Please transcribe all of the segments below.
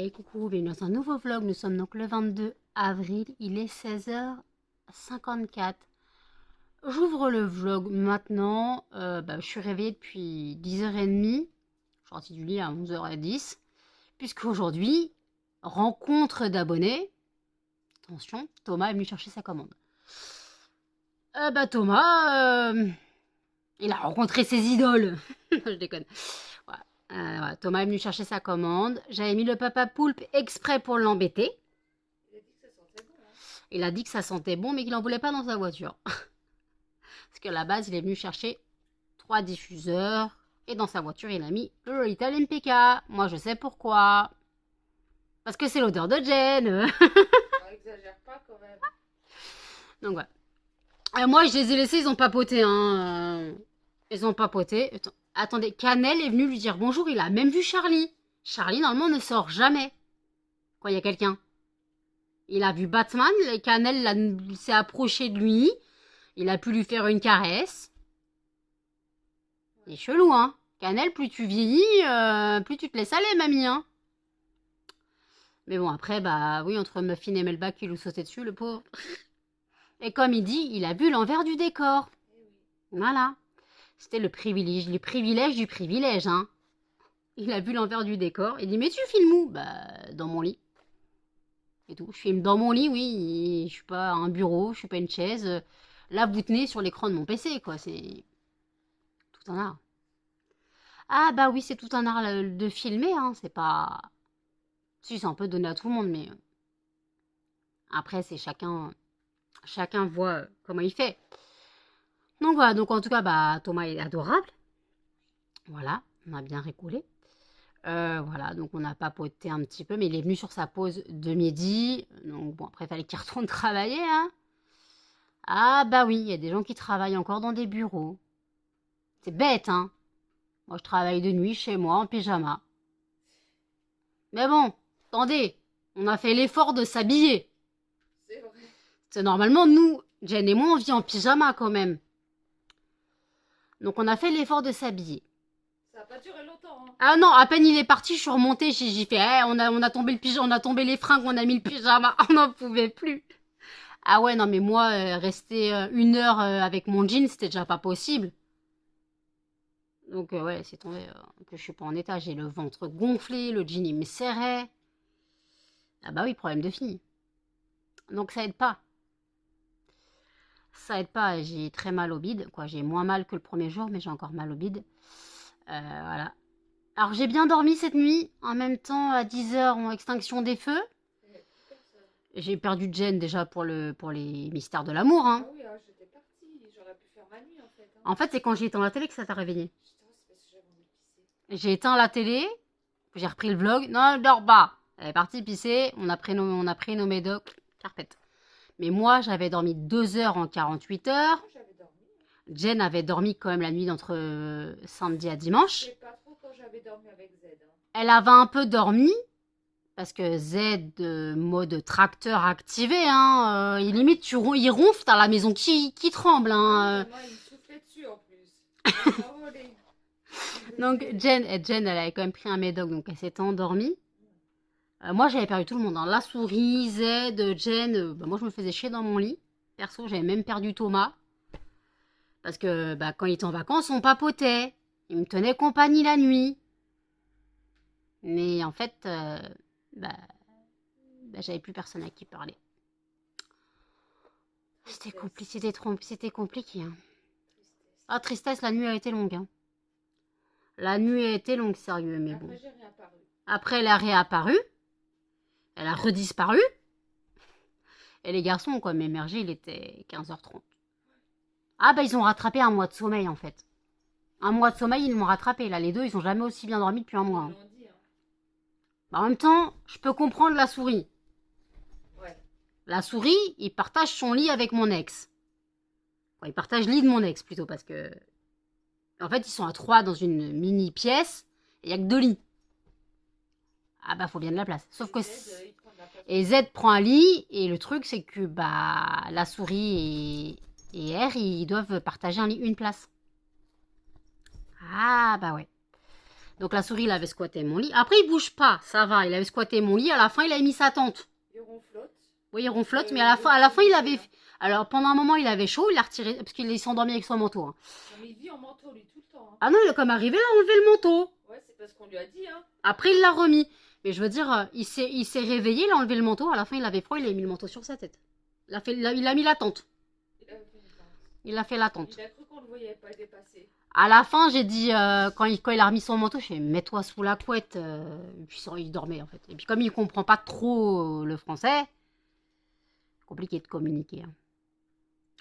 Hey coucou, bienvenue dans un nouveau vlog. Nous sommes donc le 22 avril, il est 16h54. J'ouvre le vlog maintenant. Je suis réveillée depuis 10h30. Je suis sortie du lit à 11h10. Puisque aujourd'hui, rencontre d'abonnés. Attention, Thomas est venu chercher sa commande. Thomas, il a rencontré ses idoles. Je déconne. Voilà, Thomas est venu chercher sa commande. J'avais mis le papa poulpe exprès pour l'embêter. Il a dit que ça sentait bon, mais qu'il n'en voulait pas dans sa voiture. Parce qu'à la base, il est venu chercher 3 diffuseurs. Et dans sa voiture, il a mis le Lolita MPK. Moi, je sais pourquoi. Parce que c'est l'odeur de Jen. On exagère pas quand même. Donc voilà. Moi, je les ai laissés, ils ont papoté. Ils ont papoté. Attendez, Cannelle est venu lui dire bonjour, il a même vu Charlie. Charlie, normalement, ne sort jamais. Quand il y a quelqu'un. Il a vu Batman, Cannelle s'est approché de lui. Il a pu lui faire une caresse. C'est chelou, hein. Cannelle, plus tu vieillis, plus tu te laisses aller, mamie, hein. Mais bon, après, oui, entre Muffin et Melba qui lui sautaient dessus, le pauvre. Et comme il dit, il a vu l'envers du décor. Voilà. C'était le privilège du privilège, hein. Il a vu l'envers du décor. Il dit, mais tu filmes où? Dans mon lit. Et tout. Je filme dans mon lit, oui. Je suis pas un bureau, je suis pas une chaise. Là, vous tenez sur l'écran de mon PC, quoi. C'est tout un art. Ah oui, c'est tout un art de filmer, hein. C'est pas... Si, c'est un peu donné à tout le monde, mais... Après, c'est chacun voit comment il fait. Donc voilà, donc en tout cas, Thomas est adorable. Voilà, on a bien rigolé. Voilà, donc on a papoté un petit peu, mais il est venu sur sa pause de midi. Donc bon, après, il fallait qu'il retourne travailler, hein. Ah oui, il y a des gens qui travaillent encore dans des bureaux. C'est bête, hein. Moi, je travaille de nuit chez moi en pyjama. Mais bon, attendez, on a fait l'effort de s'habiller. C'est vrai. C'est normalement, nous, Jen et moi, on vit en pyjama quand même. Donc on a fait l'effort de s'habiller. Ça n'a pas duré longtemps, hein. Ah non, à peine il est parti, je suis remontée, j'ai fait, on a tombé le pyjama, on a tombé les fringues, on a mis le pyjama, on n'en pouvait plus. Ah ouais, non mais moi, rester 1 heure avec mon jean, c'était déjà pas possible. Donc ouais, c'est tombé, que je suis pas en état, j'ai le ventre gonflé, le jean il me serrait. Ah bah oui, problème de fille. Donc ça aide pas. Ça aide pas, j'ai très mal au bide, quoi, j'ai moins mal que le premier jour, mais j'ai encore mal au bide. Voilà. Alors j'ai bien dormi cette nuit, en même temps à 10h en extinction des feux. J'ai perdu Jen déjà pour les mystères de l'amour, hein. Ah oui, j'étais partie. J'aurais pu faire ma nuit en fait, hein. En fait, c'est quand j'ai éteint la télé que ça t'a réveillé. Putain, c'est parce que j'avais envie de pisser. J'ai éteint la télé, j'ai repris le vlog. Non, elle dort pas. Elle est partie pisser, on a pris nos médocs, carpette. Mais moi, j'avais dormi 2 heures en 48 heures. Moi, j'avais dormi. Jen avait dormi quand même la nuit d'entre samedi à dimanche. Je sais pas trop quand j'avais dormi avec Z, hein. Elle avait un peu dormi, parce que Z, mode tracteur activé, hein. Limite, il ronfle, t'as la maison qui tremble, hein. Moi, il me soufflait dessus en plus. Il m'a envolé. Donc, Jen, elle avait quand même pris un médoc, donc elle s'était endormie. Moi, j'avais perdu tout le monde, hein. La souris, Z, Jen, moi, je me faisais chier dans mon lit. Perso, j'avais même perdu Thomas. Parce que quand il était en vacances, on papotait. Il me tenait compagnie la nuit. Mais en fait, j'avais plus personne à qui parler. C'était compliqué. Hein. Ah, tristesse, la nuit a été longue. Hein. La nuit a été longue, sérieux, mais bon. Après, j'ai réapparu. Après, elle a réapparu. Elle a redisparu. Et les garçons ont quand même émergé, il était 15h30. Ah ils ont rattrapé un mois de sommeil, en fait. Un mois de sommeil, ils m'ont rattrapé. Là, les deux, ils ont jamais aussi bien dormi depuis un mois. Hein. Ils l'ont dit, hein. En même temps, je peux comprendre la souris. Ouais. La souris, il partage son lit avec mon ex. Enfin, il partage le lit de mon ex, plutôt, parce que... En fait, ils sont à 3 dans une mini pièce, et il n'y a que 2 lits. Ah faut bien de la place. Sauf que... Et Z prend un lit, et le truc, c'est que la souris et R, ils doivent partager un lit, une place. Ah ouais. Donc la souris, il avait squatté mon lit. Après, il bouge pas, ça va. Il avait squatté mon lit. À la fin, il a mis sa tente. Il ronflotte. Oui, il ronflotte, mais à la fin, il avait... Alors, pendant un moment, il avait chaud, il l'a retiré, parce qu'il s'endormit avec son manteau. Hein. Non, mais il vit en manteau, lui, tout le temps. Hein. Ah non, il est comme arrivé, il a enlevé le manteau. Ouais, c'est parce qu'on lui a dit, hein. Après, il l'a remis. Mais je veux dire, il s'est réveillé, il a enlevé le manteau. À la fin, il avait froid, il a mis le manteau sur sa tête. Il a mis la tente. Il a fait une tente. Il a fait la tente. Il a cru qu'on le voyait pas dépasser. À la fin, j'ai dit, quand il a remis son manteau, je fais, mets-toi sous la couette. Et puis, il dormait, en fait. Et puis, comme il comprend pas trop le français, compliqué de communiquer. Hein.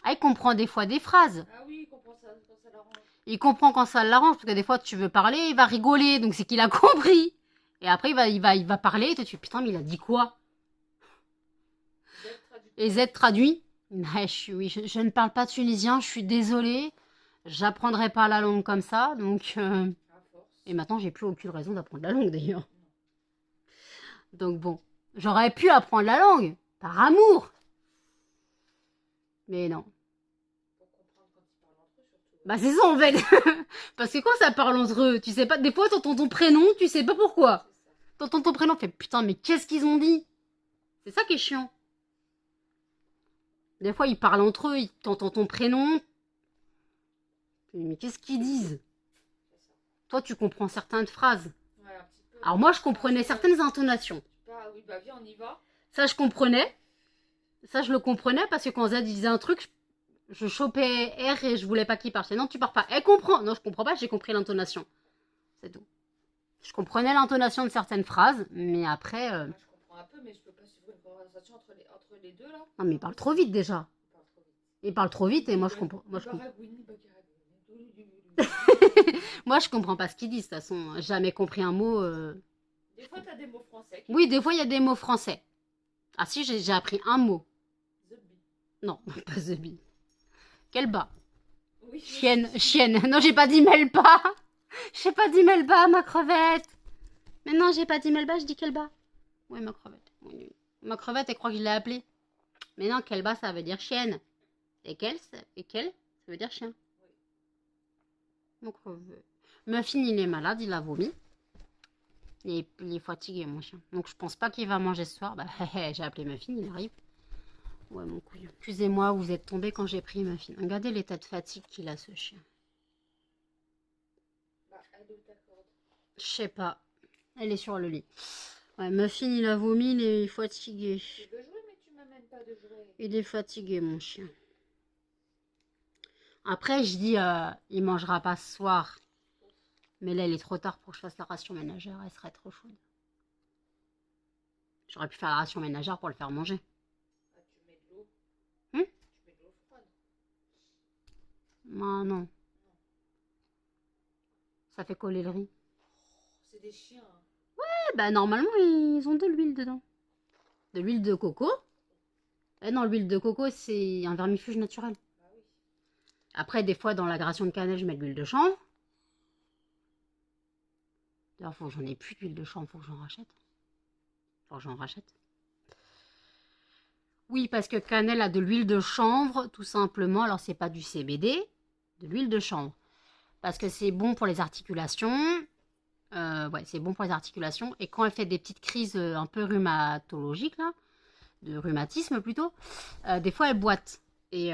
Ah, il comprend des fois des phrases. Ah oui, il comprend ça quand ça l'arrange. Il comprend quand ça l'arrange, parce que des fois, tu veux parler, il va rigoler. Donc, c'est qu'il a compris. Et après, il va parler, et toi, tu fais, putain, mais il a dit quoi? Et Z traduit. Ouais, je ne parle pas tunisien, je suis désolée. J'apprendrai pas la langue comme ça, donc... Et maintenant, j'ai plus aucune raison d'apprendre la langue, d'ailleurs. Donc bon, j'aurais pu apprendre la langue, par amour. Mais non. Pour comprendre quand ils parlent entre eux, surtout. Bah c'est ça, en fait. Parce que quand ça parle entre eux, tu sais pas... Des fois, t'entends ton prénom, tu sais pas pourquoi. T'entends ton prénom, tu fais, putain, mais qu'est-ce qu'ils ont dit? C'est ça qui est chiant. Des fois, ils parlent entre eux, t'entends ton prénom. Mais qu'est-ce qu'ils disent? Toi, tu comprends certaines phrases. Ouais, un petit peu. Alors moi, je comprenais certaines intonations. Ah oui, bah viens, on y va. Ça, je comprenais. Ça, je le comprenais parce que quand Zad disait un truc, je chopais R et je voulais pas qu'il parte. Non, tu pars pas. Elle comprend. Non, je comprends pas, j'ai compris l'intonation. C'est tout. Je comprenais l'intonation de certaines phrases, mais après... Moi, je comprends un peu, mais je peux pas suivre une conversation entre les deux, là. Non, mais il parle trop vite, déjà. Il parle trop vite. Il parle trop vite et moi, je comprends. Moi, je comprends. Des Moi, je comprends pas ce qu'ils disent, de toute façon. Jamais compris un mot. fois, t'as des mots français. Oui, des fois, il y a des mots français. Ah si, j'ai appris un mot. The bee. Non, pas the bee. Quel bas. Oui. Chienne. Non, j'ai pas dit mêle pas. J'ai pas dit mêle bas, ma crevette. Mais non, j'ai pas dit mêle bas, je dis quel bas. Oui, ma crevette. Oui. Ma crevette, elle croit que je l'ai appelée. Mais non, quel bas, ça veut dire chienne. Et quel, ça veut dire chien. Donc, Muffin, il est malade, il a vomi. Il est fatigué, mon chien. Donc, je pense pas qu'il va manger ce soir. Bah, j'ai appelé Muffin, il arrive. Ouais, mon couillon. Excusez-moi, vous êtes tombé quand j'ai pris Muffin. Regardez l'état de fatigue qu'il a, ce chien. Bah, elle est où ta corde? Je sais pas. Elle est sur le lit. Ouais, Muffin, il a vomi, il est fatigué. Tu veux jouer, mais tu m'amènes pas de jouer. Il est fatigué, mon chien. Après, je dis, il mangera pas ce soir. Mais là, il est trop tard pour que je fasse la ration ménagère. Elle serait trop chaude. J'aurais pu faire la ration ménagère pour le faire manger. Ah, tu mets de l'eau. Hmm? Tu mets de l'eau froide. Ah non. Ça fait coller le riz. C'est des chiens. Hein. Eh ben, normalement, ils ont de l'huile dedans. De l'huile de coco. Eh non, l'huile de coco, c'est un vermifuge naturel. Bah oui. Après, des fois, dans la gration de cannelle, je mets de l'huile de chanvre. D'ailleurs, faut que j'en ai plus d'huile de chanvre, faut que j'en rachète. Faut que j'en rachète. Oui, parce que cannelle a de l'huile de chanvre, tout simplement. Alors, c'est pas du CBD, de l'huile de chanvre. Parce que c'est bon pour les articulations. Ouais, c'est bon pour les articulations. Et quand elle fait des petites crises un peu rhumatologiques, là, de rhumatisme plutôt, des fois, elle boite. Et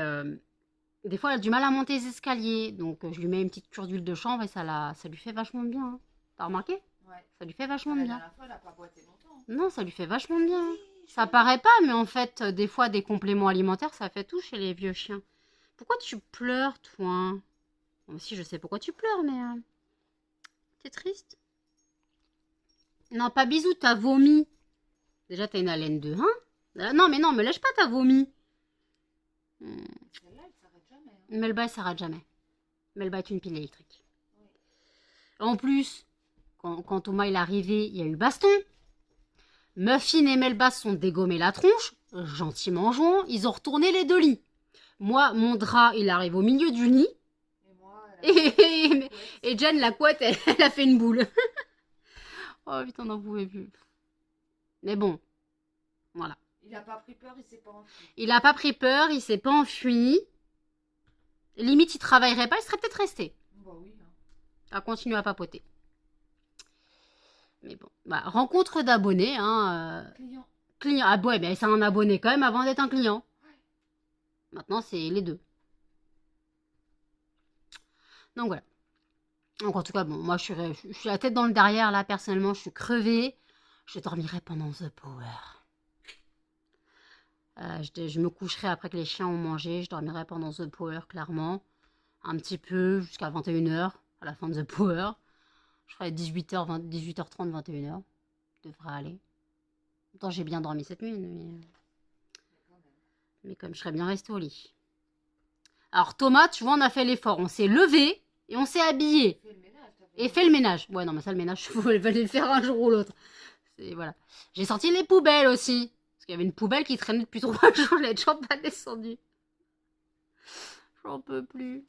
des fois, elle a du mal à monter les escaliers. Donc, je lui mets une petite cure d'huile de chanvre et ça lui fait vachement de bien. Hein. T'as remarqué? Ouais. Ça lui fait vachement de La bien. dernière fois, elle a pas boité longtemps. Non, ça lui fait vachement de bien. Ça paraît pas, mais en fait, des fois, des compléments alimentaires, ça fait tout chez les vieux chiens. Pourquoi tu pleures, toi? Moi aussi, je sais pourquoi tu pleures, mais... T'es triste? Non, pas bisous, t'as vomi. Déjà, t'as une haleine de... Hein? Non, mais non, me lâche pas, t'as vomi. Celle-là, elle s'arrête jamais. Hein. Melba, elle s'arrête jamais. Melba est une pile électrique. Oui. En plus, quand Thomas est arrivé, il y a eu baston. Muffin et Melba se sont dégommés la tronche, gentiment en jouant. Ils ont retourné les deux lits. Moi, mon drap, il arrive au milieu du lit. Et moi, elle a Et Jen, la couette, elle a fait une boule. Oh putain, on n'en pouvait plus. Mais bon, voilà. Il a pas pris peur, il s'est pas enfui. Il a pas pris peur, il s'est pas enfui. Limite, il travaillerait pas, il serait peut-être resté. Bah oui. Hein. À continuer à papoter. Mais bon, bah, rencontre d'abonnés, hein. Client. Client. Ah ouais, mais c'est un abonné quand même avant d'être un client. Ouais. Maintenant, c'est les deux. Donc voilà. Donc en tout cas, bon, moi je suis la tête dans le derrière là, personnellement, je suis crevée. Je dormirai pendant The Power. Je me coucherai après que les chiens ont mangé. Je dormirai pendant The Power, clairement. Un petit peu, jusqu'à 21h, à la fin de The Power. Je ferai 18h, 18h30, 21h. Devrait aller. Pourtant, j'ai bien dormi cette nuit, mais comme je serais bien restée au lit. Alors Thomas, tu vois, on a fait l'effort. On s'est levé et on s'est habillé. Fais le ménage, t'as Et fait le ménage. Ouais, non, mais ça, le ménage, il fallait le faire un jour ou l'autre. Voilà. J'ai sorti les poubelles aussi. Parce qu'il y avait une poubelle qui traînait depuis 3 jours. Je l'ai toujours pas descendue. J'en peux plus.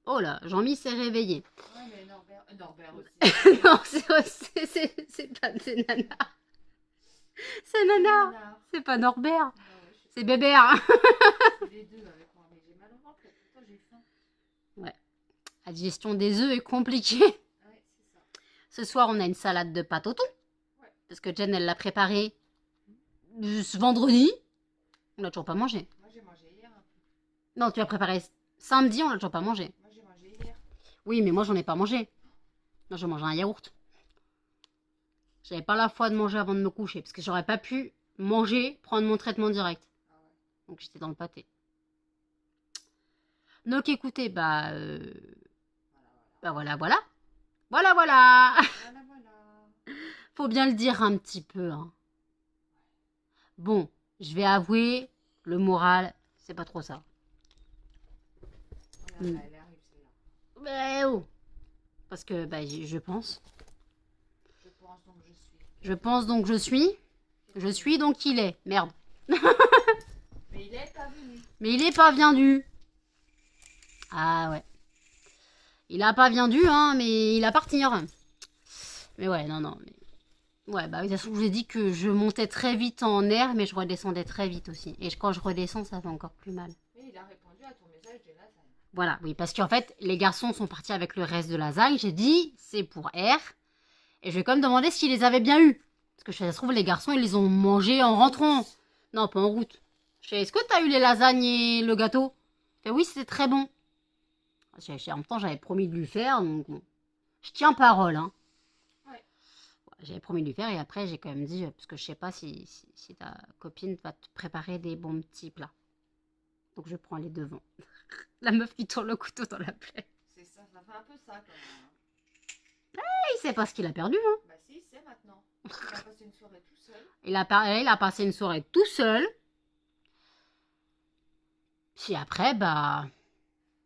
Oh là, Jean-Mi s'est réveillé. Ouais, mais Norbert aussi. Non, c'est pas... C'est Nana. C'est Nana. Nana. C'est pas Norbert. Ah ouais, C'est Bébert. c'est les deux avec moi, mais j'ai mal au ventre. Pourtant, j'ai faim. Ouais. La digestion des œufs est compliquée. Ouais, c'est ça. Ce soir, on a une salade de pâte au thon. Ouais. Parce que Jen, elle l'a préparée ce vendredi. On l'a toujours pas mangé. Moi, j'ai mangé hier un peu. Non, tu l'as préparé samedi, on l'a toujours pas mangé. Moi, j'ai mangé hier. Oui, mais moi, j'en ai pas mangé. Non, j'ai mangé un yaourt. J'avais pas la foi de manger avant de me coucher. Parce que j'aurais pas pu manger, prendre mon traitement direct. Ah ouais. Donc, j'étais dans le pâté. Donc, écoutez, Voilà. voilà, voilà. Voilà, voilà. Voilà, voilà. Faut bien le dire un petit peu, hein. Bon, je vais avouer, le moral, c'est pas trop ça. Voilà, elle arrive, celle-là. Mais oh. Parce que, je pense. Je pense donc je suis. Je pense donc je suis. Je suis donc il est. Merde. Mais il est pas venu. Mais il est pas venu. Ah ouais. Il a pas venu, hein, mais il a partir. Mais ouais, non. Mais... Ouais, de toute façon, je vous ai dit que je montais très vite en air, mais je redescendais très vite aussi. Et quand je redescends, ça fait encore plus mal. Mais il a répondu à ton message de lasagne. Voilà, oui, parce qu'en fait, les garçons sont partis avec le reste de la lasagne. J'ai dit, c'est pour R. Et je vais quand même demander s'ils les avaient bien eus. Parce que ça se trouve, les garçons, ils les ont mangés en rentrant. Non, pas en route. Je fais, est-ce que t'as eu les lasagnes et le gâteau? Il fait, oui, c'était très bon. En même temps, j'avais promis de lui faire, donc bon. Je tiens parole, hein. Ouais. J'avais promis de lui faire et après, j'ai quand même dit, parce que je sais pas si ta copine va te préparer des bons petits plats. Donc je prends les devants. La meuf qui tourne le couteau dans la plaie. C'est ça, ça fait un peu ça quand même. Il sait pas ce qu'il a perdu, hein. Bah si, c'est maintenant. Il a passé une soirée tout seul. Il a passé une soirée tout seul. Puis après,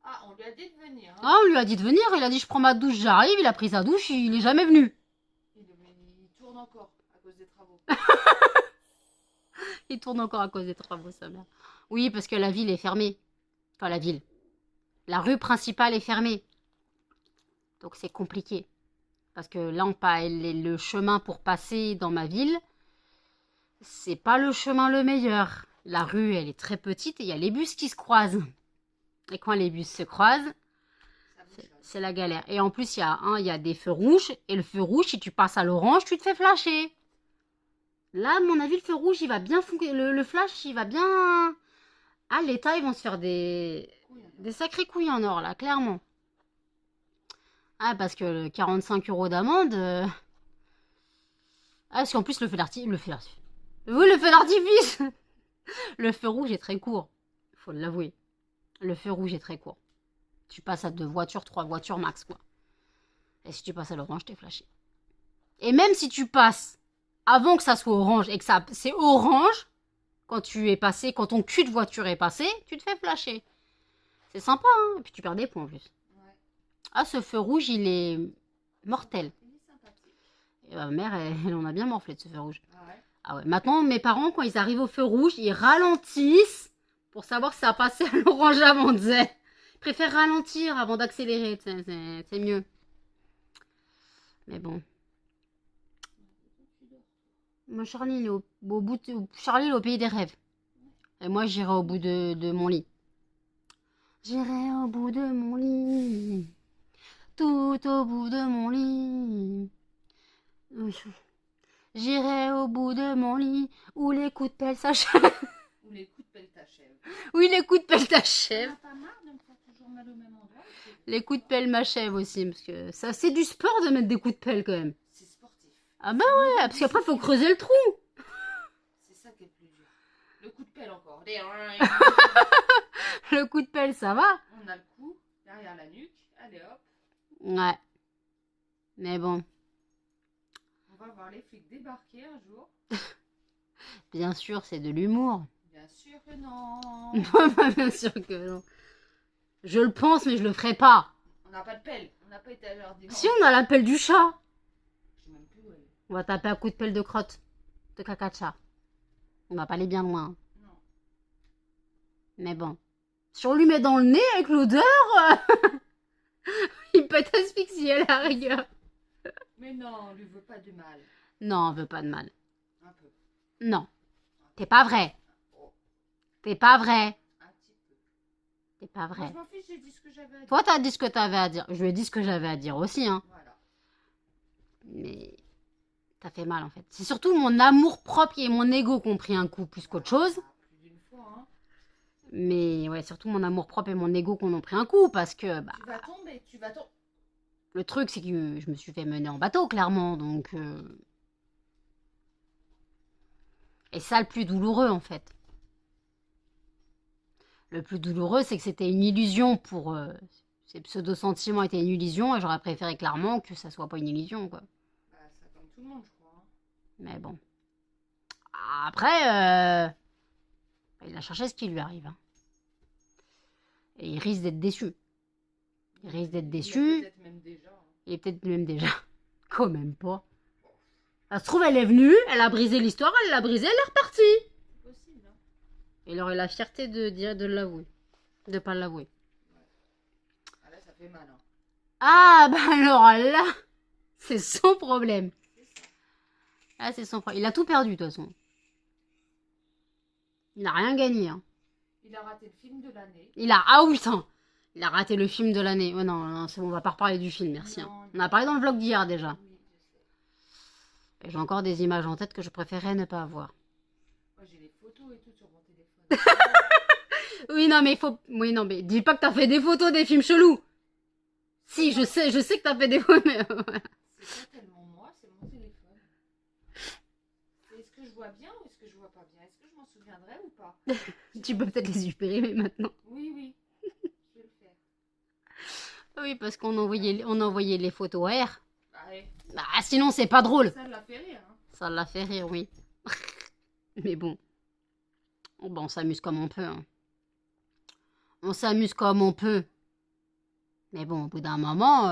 Ah, on lui a dit de venir. Hein. Ah, on lui a dit de venir. Il a dit, je prends ma douche, j'arrive. Il a pris sa douche, il est jamais venu. Il tourne encore à cause des travaux. Il tourne encore à cause des travaux, sa mère. Oui, parce que la ville est fermée. Enfin, la ville. La rue principale est fermée. Donc c'est compliqué. Parce que là, le chemin pour passer dans ma ville, c'est pas le chemin le meilleur. La rue, elle est très petite et il y a les bus qui se croisent. Et quand les bus se croisent, c'est la galère. Et en plus, il y a des feux rouges. Et le feu rouge, si tu passes à l'orange, tu te fais flasher. Là, à mon avis, le feu rouge, il va bien le flash, il va bien... Ah, l'État, ils vont se faire des sacrés couilles en or, là, clairement. Ah, parce que 45 € d'amende... Ah, parce qu'en plus, le feu d'artifice... Oui, le feu d'artifice. Le feu rouge est très court. Il faut l'avouer. Le feu rouge est très court. Tu passes à 2 voitures, 3 voitures max, quoi. Et si tu passes à l'orange, t'es flashé. Et même si tu passes avant que ça soit orange et que c'est orange, quand ton cul de voiture est passé, tu te fais flasher. C'est sympa, hein. Et puis tu perds des points en plus. Ouais. Ah, ce feu rouge, il est mortel. Il est sympathique. Et ma mère, elle en a bien morflé de ce feu rouge. Ah ouais. Ah ouais. Maintenant, mes parents, quand ils arrivent au feu rouge, ils ralentissent pour savoir si ça a passé à l'orange avant de... Ils préfèrent ralentir avant d'accélérer. C'est mieux. Mais bon. Moi, Charlie, il est Charlie, il est au pays des rêves. Et moi, j'irai au bout de mon lit. J'irai au bout de mon lit. Tout au bout de mon lit. J'irai au bout de mon lit où les coups de pelle s'achèvent. Ou les coups de pelle t'achèvent. Oui, les coups de pelle T'en t'achèvent. as pas marre de me faire toujours mal au même endroit? Les coups de pelle m'achèvent aussi, parce que ça, c'est du sport de mettre des coups de pelle quand même. C'est sportif. Ah bah ouais, parce qu'après, faut creuser le trou. C'est ça qui est plus dur. Le coup de pelle encore. Le coup de pelle, ça va. On a le coup derrière la nuque. Allez hop. Ouais. Mais bon, On va voir les flics débarquer un jour. bien sûr, c'est de l'humour. Bien sûr que non. Bien sûr que non. Je le pense, mais je le ferai pas. On n'a pas de pelle. On n'a pas été à leur dire. Si on a la pelle du chat, Je sais même plus où elle est. on va taper un coup de pelle de crotte, de caca de chat. On va pas aller bien loin. Non. Mais bon. Si on lui met dans le nez avec l'odeur, il peut être asphyxié à la rigueur. Mais non, on lui veut pas du mal. Non, on veut pas de mal. Un peu. Non. T'es pas vrai. Oh, T'es pas vrai. un petit peu. T'es pas Moi, vrai. je m'en fiche, j'ai dit ce que j'avais à dire. Toi, t'as dit ce que t'avais à dire. Je lui ai dit ce que j'avais à dire aussi, hein. Voilà. Mais t'as fait mal, en fait. C'est surtout mon amour-propre et mon ego qui ont pris un coup plus qu'autre chose. Ah, plus d'une fois, hein. Mais ouais, surtout mon amour-propre et mon ego qui en ont pris un coup. Parce que, bah, Tu vas tomber, tu vas tomber. le truc, c'est que je me suis fait mener en bateau, clairement. Donc... Et ça, le plus douloureux, en fait. Le plus douloureux, c'est que c'était une illusion pour... ces pseudo-sentiments étaient une illusion et j'aurais préféré clairement que ça soit pas une illusion, quoi. Bah, ça comme tout le monde, je crois. Hein. Mais bon. Après, il a cherché ce qui lui arrive. Hein. Et il risque d'être déçu. Il risque d'être déçu. Peut-être même déjà. Hein. Il est peut-être même déjà. Quand même pas. Ça se trouve, elle est venue, elle a brisé l'histoire, elle l'a brisée, elle est repartie. C'est possible, hein. Il aurait la fierté de l'avouer. De pas l'avouer. Ah là, ça fait mal, hein. Ah, bah alors là, c'est son problème. C'est ça. Là, c'est son problème. Il a tout perdu, de toute façon. Il n'a rien gagné. Hein. Il a raté le film de l'année. Ah oui, putain. Il a raté le film de l'année. Ouais, non, non, c'est bon, on va pas reparler du film, merci. Non, Hein. On a parlé dans le vlog d'hier déjà. Oui, je sais. Et j'ai encore des images en tête que je préférais ne pas avoir. Moi, j'ai les photos et tout sur mon téléphone. Oui, non, mais il faut... Oui, non, mais dis pas que t'as fait des photos des films chelous. Si, je sais que t'as fait des photos, mais... C'est pas tellement moi, c'est mon téléphone. Est-ce que je vois bien ou est-ce que je vois pas bien? Est-ce que je m'en souviendrai ou pas? Tu peux peut-être les supprimer maintenant. Oui, oui. Je vais le faire. Oui, parce qu'on envoyait les photos à R. Bah, ouais. Bah, sinon, c'est pas drôle. Ça l'a fait rire, hein. Ça l'a fait rire, oui. Mais bon. Oh, bah, on s'amuse comme on peut. Hein. On s'amuse comme on peut. Mais bon, au bout d'un moment,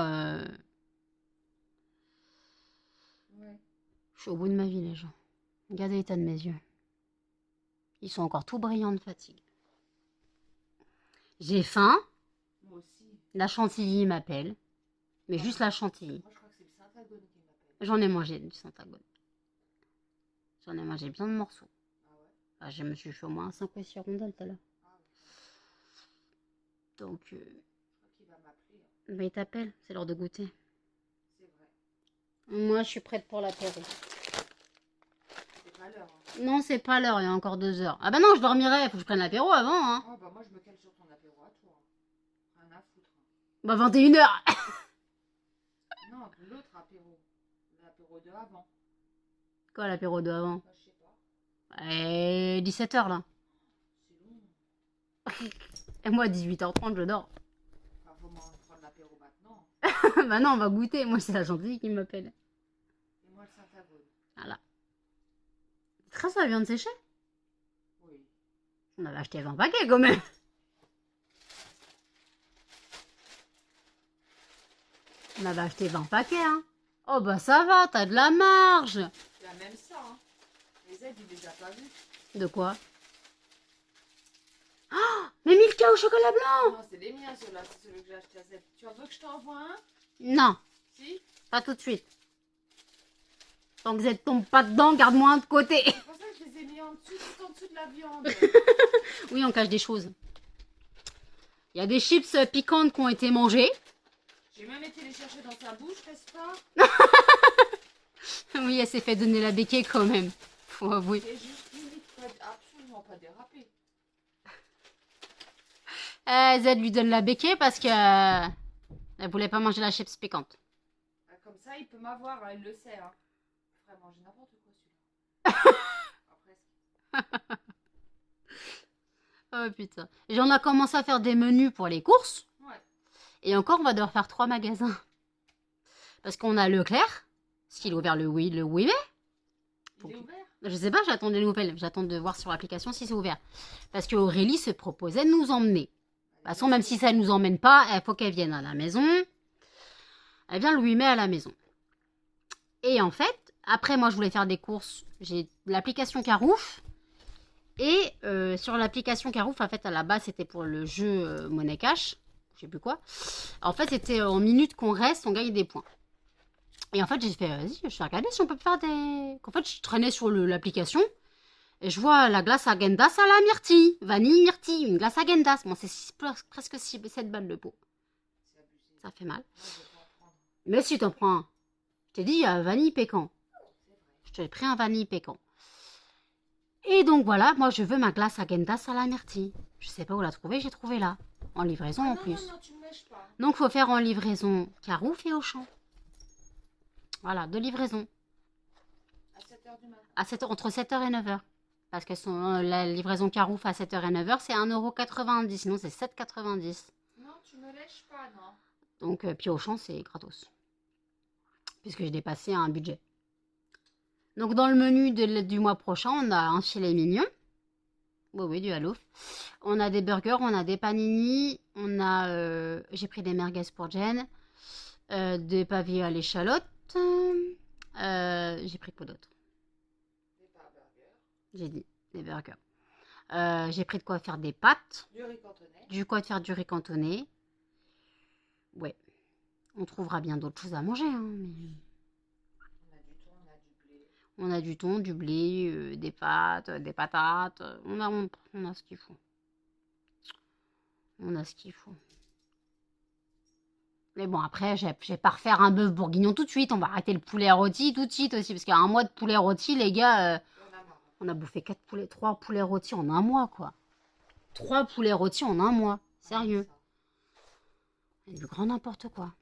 Ouais. je suis au bout de ma vie, les gens. Regardez l'état de mes yeux. Ils sont encore tout brillants de fatigue. J'ai faim. Moi aussi. La chantilly m'appelle. Mais juste la chantilly. Moi, je crois que c'est le Saint-Agone qui m'appelle. J'en ai mangé du Saint-Agone. J'en ai mangé bien de morceaux. Ah ouais? Ah, je me suis fait au moins 5 ou 6 rondelles tout à l'heure. Ah ouais. Donc, Je crois qu'il va m'appeler. Hein. bah, il t'appelle. C'est l'heure de goûter. C'est vrai. Moi, je suis prête pour l'apéro. C'est pas l'heure. Hein. Non, c'est pas l'heure. Il y a encore 2 heures. Ah bah non, je dormirai. Faut que je prenne l'apéro avant. Hein. Oh, bah, moi, je me cale sur ton apéro à toi. Hein. Rien à foutre. Hein. Bah 21h. Non, l'autre apéro. L'apéro de avant. Quoi, l'apéro de avant? Bah, je sais pas. Et 17h là. C'est long. Et moi, 18h30, je dors. Enfin, faut m'en prendre l'apéro maintenant. Bah non, on va goûter. Moi, c'est la gentille qui m'appelle. Et moi, le Saint-Agone. Voilà. C'est ça vient de sécher. Oui. On avait acheté 20 paquets quand même. On avait acheté 20 paquets, hein. Oh bah ça va, t'as de la marge. Il y a même ça, hein. Les aides, il les a pas vus. De quoi? Oh, mais Milka au chocolat blanc. Non, c'est les miens, ceux-là. C'est celui que j'ai acheté à Z. Tu veux que je t'envoie un? Non, Si? pas tout de suite. Tant que Z tombe pas dedans, garde-moi un de côté. C'est pour ça que je les ai mis en dessous, tout en dessous de la viande. Oui, on cache des choses. Il y a des chips piquantes qui ont été mangées. J'ai même été les chercher dans sa bouche, n'est-ce pas? Oui, elle s'est fait donner la béquille quand même. Faut avouer. C'est juste limite absolument pas dérapé. Z lui donne la béquille parce que elle voulait pas manger la chips piquante. Comme ça, il peut m'avoir, hein, il le sait. Hein. Il ferait manger n'importe quoi celui-là. Après, Oh putain. Et on a commencé à faire des menus pour les courses. ouais. Et encore, on va devoir faire 3 magasins. Parce qu'on a Leclerc. Parce qu'il est ouvert le 8 mai. Il est ouvert. Je sais pas, j'attends des nouvelles. J'attends de voir sur l'application si c'est ouvert. Parce qu'Aurélie se proposait de nous emmener. De toute façon, même si ça ne nous emmène pas, il faut qu'elle vienne à la maison. Elle vient le 8 mai à la maison. Et en fait, après, moi, je voulais faire des courses. J'ai l'application Carouf. Et sur l'application Carouf, en fait, à la base, c'était pour le jeu Money Cash. Je sais plus quoi. En fait, c'était en minutes qu'on reste, on gagne des points. Et en fait, j'ai fait, vas-y, je vais regarder si on peut faire des... En fait, je traînais sur l'application. Et je vois la glace à Gendas à la myrtille. Vanille myrtille, une glace à Gendas. Bon, c'est presque 7 balles de pot. C'est abusé. Ça fait mal. Moi, je vais pas en prendre. Mais si t'en prends un. Je t'ai dit, il y a vanille pécan. C'est vrai. Je t'ai pris un vanille pécan. Et donc voilà, moi je veux ma glace à Gendas à la myrtille. Je sais pas où la trouver, j'ai trouvé là. En livraison en plus. Non, tu me lèches pas. Donc faut faire en livraison Carouf et Auchan. Voilà, 2 livraisons. À 7h du matin. Entre 7h et 9h. Parce que la livraison Carouf à 7h et 9h, c'est 1,90€. Sinon, c'est 7,90€. Non, tu me lèches pas, non. Donc, puis Auchan, c'est gratos. Puisque j'ai dépassé un budget. Donc, dans le menu du mois prochain, on a un filet mignon. Oui, du Halouf. On a des burgers, on a des panini. On a... j'ai pris des merguez pour Jen. Des pavés à l'échalote. J'ai pris quoi d'autre? Des pas burgers. J'ai dit, des burgers. J'ai pris de quoi faire des pâtes. Du riz cantonais. Du riz cantonné. Ouais. On trouvera bien d'autres choses à manger. Hein, mais... On a du thon, on a du blé. On a du thon, du blé, des pâtes, des patates. On a ce qu'il faut. On a ce qu'il faut. Mais bon, après, je vais pas refaire un bœuf bourguignon tout de suite. On va arrêter le poulet rôti tout de suite aussi. Parce qu'il y a un mois de poulet rôti, les gars... on a bouffé 3 poulets rôtis en un mois, quoi. 3 poulets rôtis en un mois. Sérieux. C'est du grand n'importe quoi.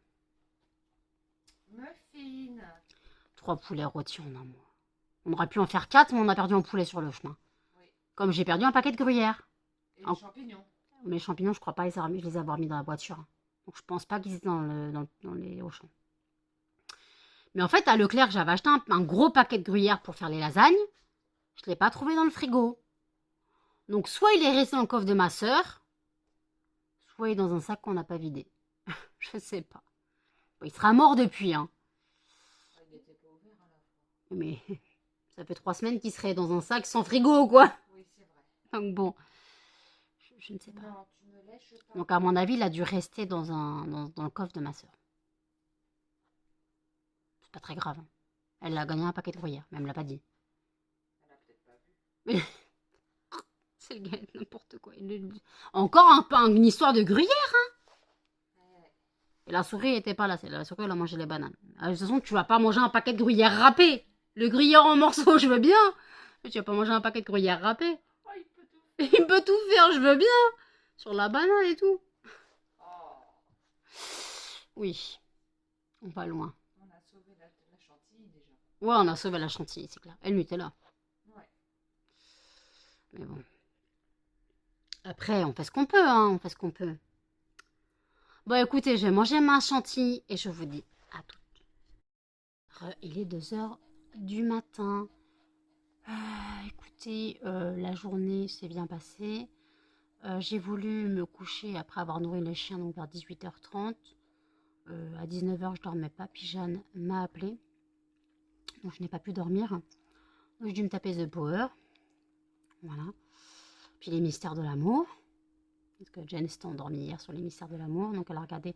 Muffin. 3 poulets rôtis en un mois. On aurait pu en faire 4, mais on a perdu un poulet sur le chemin. Oui. Comme j'ai perdu un paquet de gruyère. Et les champignons. Mais les champignons, je crois pas je les avoir mis dans la voiture. Donc je pense pas qu'ils étaient dans les Auchan. Mais en fait, à Leclerc, j'avais acheté un gros paquet de gruyère pour faire les lasagnes. Je ne l'ai pas trouvé dans le frigo. Donc soit il est resté dans le coffre de ma sœur, soit il est dans un sac qu'on n'a pas vidé. Je sais pas. Bon, il sera mort depuis, hein. Il était pas ouvert à la fois. Mais ça fait 3 semaines qu'il serait dans un sac sans frigo, quoi. Oui, c'est vrai. Donc bon, je ne sais pas. Non, tu me lèches pas. Donc à mon avis, il a dû rester dans le coffre de ma sœur. C'est pas très grave. Hein. Elle a gagné un paquet de gruyère, mais elle me l'a pas dit. Elle a peut-être pas vu. C'est le gars, n'importe quoi. Encore une histoire de gruyère, hein. Ouais. Et la souris était pas là. La souris, elle a mangé les bananes. De toute façon, tu vas pas manger un paquet de gruyère râpé. Le gruyère en morceaux, je veux bien. Mais tu vas pas manger un paquet de gruyère râpé. Oh, il peut tout. Il peut tout faire, je veux bien. Sur la banane et tout. Oh. Oui. On va loin. On a sauvé la chantilly déjà. Ouais, on a sauvé la chantilly, c'est clair. Et le Nutella. Ouais. Mais bon. Après, on fait ce qu'on peut, hein. On fait ce qu'on peut. Bon, écoutez, je vais manger ma chantilly et je vous dis à toutes. Il est 2h du matin. Écoutez, la journée s'est bien passée. J'ai voulu me coucher après avoir nourri les chiens, donc vers 18h30. À 19h, je dormais pas. Puis Jeanne m'a appelé. Donc je n'ai pas pu dormir. Donc j'ai dû me taper The Power. Voilà. Puis les mystères de l'amour. Parce que Jen s'était endormie hier sur les mystères de l'amour. Donc elle a regardé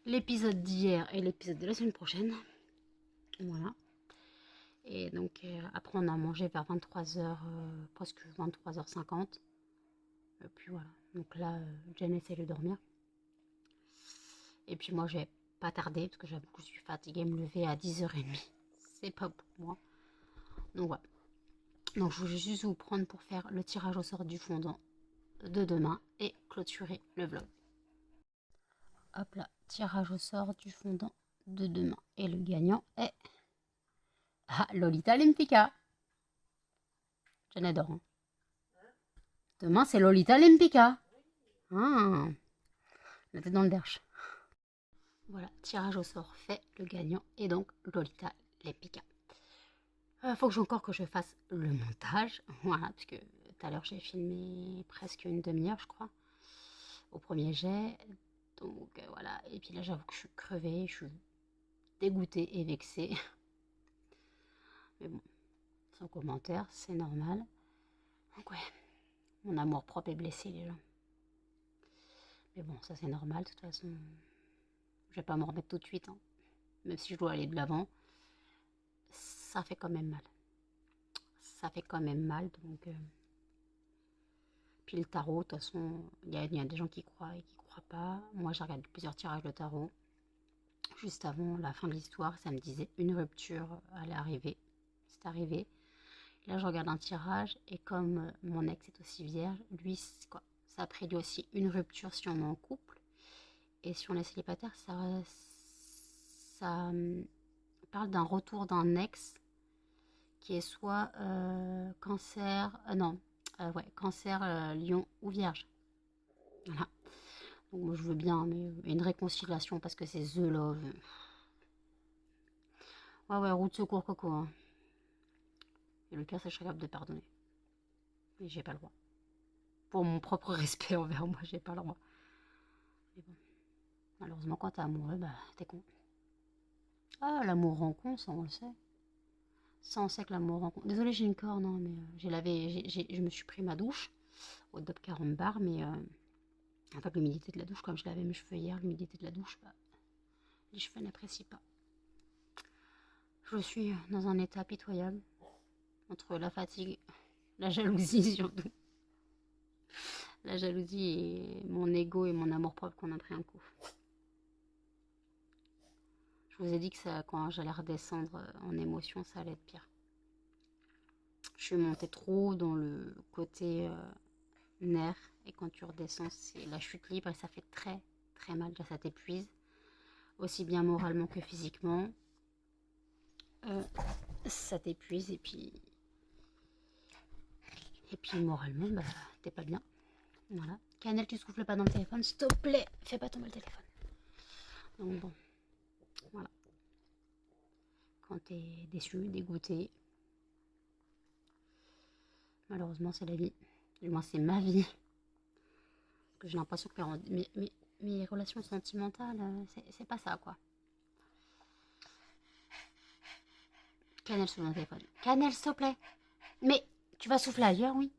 l'épisode d'hier et l'épisode de la semaine prochaine. Voilà. Et donc après on a mangé vers 23h, presque 23h50. Et puis voilà. Donc là, Jen essaie de dormir. Et puis moi, je vais pas tarder parce que j'avoue que je suis fatiguée, me lever à 10h30. c'est pas pour moi. Donc voilà. Donc je voulais juste vous prendre pour faire le tirage au sort du fondant de demain et clôturer le vlog. Hop là, tirage au sort du fondant de demain. Et le gagnant est... Ah, Lolita Lempicka. J'en adore. Hein. Demain, c'est Lolita Lempicka. Ah, la tête dans le derche. Voilà, tirage au sort fait. Le gagnant est donc Lolita Lempicka. Faut que encore que je fasse le montage. Voilà, parce que tout à l'heure, j'ai filmé presque une demi-heure, je crois, au premier jet. Donc voilà, et puis là, j'avoue que je suis crevée, je suis dégoûtée et vexée. Mais bon, sans commentaire, c'est normal. Donc ouais, mon amour propre est blessé, les gens. Mais bon, ça c'est normal, de toute façon. Je vais pas m'en remettre tout de suite. Hein. Même si je dois aller de l'avant, ça fait quand même mal. Ça fait quand même mal, donc... Puis le tarot, de toute façon, il y a des gens qui croient et qui croient pas. Moi, j'ai regardé plusieurs tirages de tarot. Juste avant la fin de l'histoire, ça me disait une rupture allait arriver. C'est arrivé. Là, je regarde un tirage et comme mon ex est aussi vierge, lui, quoi, ça prédit aussi une rupture si on est en couple. Et si on est célibataire, ça parle d'un retour d'un ex qui est soit cancer, ouais, cancer, lion ou vierge. Voilà. Donc moi je veux bien, mais une réconciliation parce que c'est The Love. Ouais, ouais, route de secours, coco. Hein. Et le pire, c'est que je suis capable de pardonner. Mais j'ai pas le droit. Pour mon propre respect envers moi, j'ai pas le droit. Mais bon. Malheureusement, quand t'es amoureux, bah, t'es con. Ah, l'amour rend con, ça on le sait. Ça, on sait que l'amour rend con. Désolée, j'ai une corne, hein, mais je me suis pris ma douche au Dop 40 bar, mais en fait, l'humidité de la douche, comme je lavais mes cheveux hier, l'humidité de la douche, bah, les cheveux n'apprécient pas. Je suis dans un état pitoyable entre la fatigue, la jalousie surtout. La jalousie et mon ego et mon amour propre qu'on a pris un coup. Je vous ai dit que ça, quand j'allais redescendre en émotion, ça allait être pire. Je suis montée trop dans le côté nerf et quand tu redescends, c'est la chute libre et ça fait très très mal. Déjà, ça t'épuise, aussi bien moralement que physiquement. Ça t'épuise et puis moralement, bah, t'es pas bien. Voilà. Canel, tu souffles pas dans le téléphone, s'il te plaît, fais pas tomber le téléphone. Donc bon, voilà. Quand t'es déçu, dégoûté, malheureusement c'est la vie. Du moins c'est ma vie. Parce que j'ai l'impression que mes relations sentimentales, c'est pas ça quoi. Canel sur mon téléphone. Canel, s'il te plaît. Mais tu vas souffler ailleurs, oui.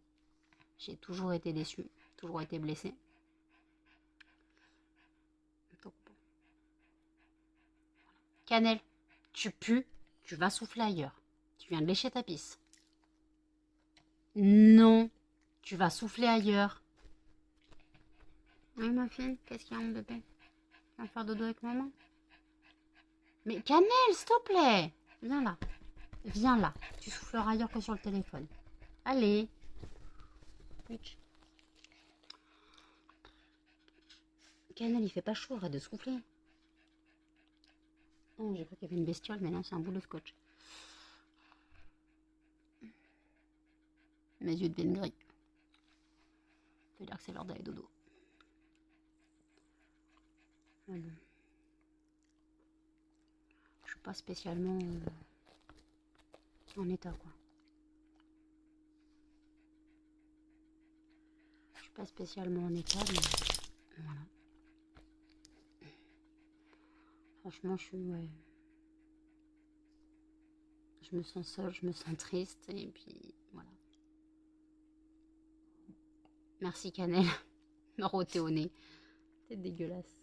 J'ai toujours été déçue, toujours été blessée. Donc, bon. Canel, tu pues, tu vas souffler ailleurs. Tu viens de lécher ta pisse. Non, tu vas souffler ailleurs. Oui, ma fille, qu'est-ce qu'il y a, mon bébé? Tu vas faire dodo avec maman? Mais Canel, s'il te plaît. Viens là. Viens là. Tu souffleras ailleurs que sur le téléphone. Allez. Canel, il fait pas chaud, arrête de souffler. Oh, j'ai cru qu'il y avait une bestiole, mais non, c'est un bout de scotch. Mes yeux deviennent gris. Ça veut dire que c'est l'heure d'aller dodo. Ah bon. Je suis pas spécialement en état, quoi. Je suis pas spécialement en état, mais voilà. Franchement, ouais. Je me sens seule, je me sens triste, et puis voilà. Merci Cannelle, me roter au nez. C'est dégueulasse.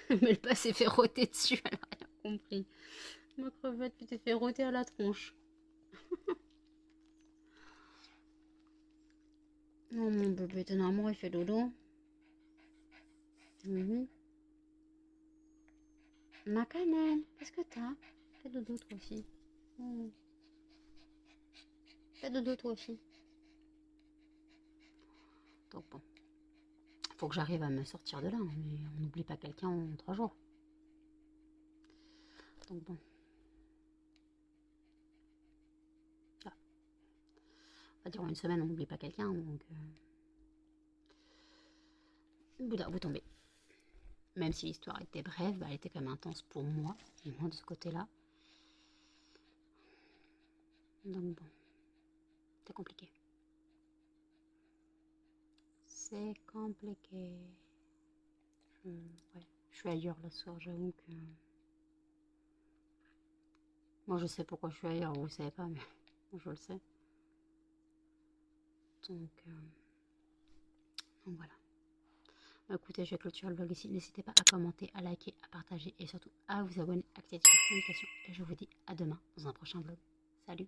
Mais le pas s'est fait roter dessus, elle a rien compris. Ma crevette, tu t'es fait roter à la tronche. Oh mon bébé, ton amour, il fait dodo. Ma Cannelle, qu'est-ce que t'as? Fais dodo toi aussi. Fais dodo toi aussi. Donc bon. Faut que j'arrive à me sortir de là, hein, mais on n'oublie pas quelqu'un en 3 jours. Donc bon. Ah. On va dire en une semaine, on n'oublie pas quelqu'un, donc... Bouddha, vous tombez. Même si l'histoire était brève, bah, elle était quand même intense pour moi, et moi de ce côté-là. Donc bon, c'est compliqué. C'est compliqué. Ouais, je suis ailleurs le soir, j'avoue que... Moi je sais pourquoi je suis ailleurs, vous ne savez pas, mais je le sais. Donc voilà. Bah, écoutez, je vais clôturer le vlog ici. N'hésitez pas à commenter, à liker, à partager et surtout à vous abonner, à activer les notifications. Et je vous dis à demain dans un prochain vlog. Salut!